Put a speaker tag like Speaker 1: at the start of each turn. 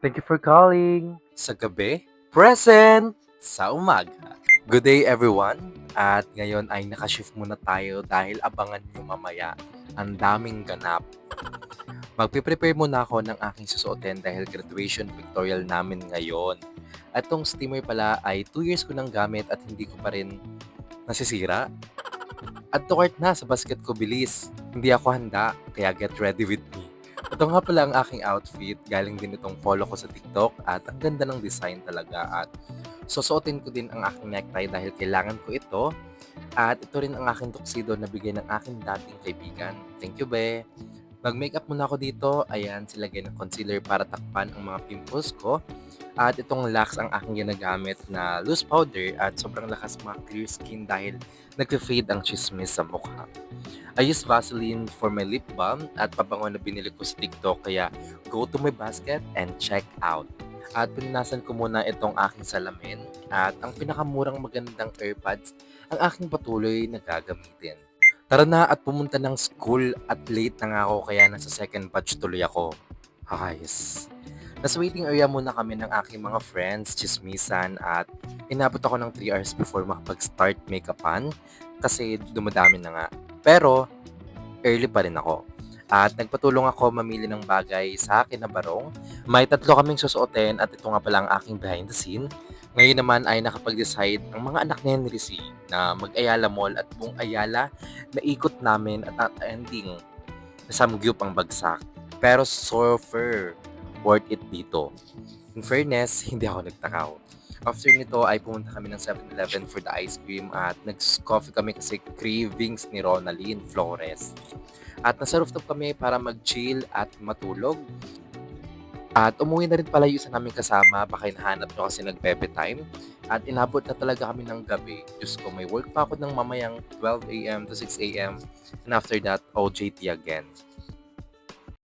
Speaker 1: Thank you for calling.
Speaker 2: Sa gabi, present sa umaga. Good day everyone! At ngayon ay nakashift muna tayo dahil abangan nyo mamaya. Ang daming ganap. Magpe-prepare muna ako ng aking susuotin dahil graduation pictorial namin ngayon. At tong steamer pala ay 2 years ko nang gamit at hindi ko pa rin nasisira. At to cart na sa basket ko bilis. Hindi ako handa, kaya get ready with me. Ito nga pala ang aking outfit. Galing din itong polo ko sa TikTok at ang ganda ng design talaga. At susuotin ko din ang aking necktie dahil kailangan ko ito. At ito rin ang aking tuxedo na bigay ng aking dating kaibigan. Thank you, be! Mag-makeup muna ako dito. Ayan, silagay ng concealer para takpan ang mga pimples ko. At itong Lux ang aking ginagamit na loose powder at sobrang lakas mga clear skin dahil nag-fade ang chismis sa mukha. I use Vaseline for my lip balm at pabango na binili ko sa TikTok kaya go to my basket and check out. At pinanasan ko muna itong aking salamin at ang pinakamurang magandang AirPods ang aking patuloy na gagamitin. Tara na at pumunta ng school at late na nga ako kaya nasa second batch tuloy ako. Hayes. Nasa waiting area muna kami ng aking mga friends, chismisan at inabot ako ng 3 hours before makapag-start make-upan kasi dumadami na nga. Pero early pa rin ako. At nagpatulong ako mamili ng bagay sa akin na barong. May 3 kaming susuotin at ito nga pala ang aking behind the scene. Ngayon naman ay nakapag-decide ang mga anak ni Henry C na mag-Ayala Mall at buong Ayala na ikot namin at at ending na samgyup ang bagsak. Pero surfer, worth it dito. In fairness, hindi ako nagtakaw. After nito ay pumunta kami ng 7-Eleven for the ice cream at nag-coffee kami kasi cravings ni Ronaline Flores. At nasa rooftop kami para mag-chill at matulog. At umuwi na rin pala yung isa namin kasama, baka hinahanap nyo kasi nag-pepe time. At inabot na talaga kami ng gabi. Diyos ko, may work pa ako ng mamayang 12 a.m. to 6 a.m. And after that, OJT again.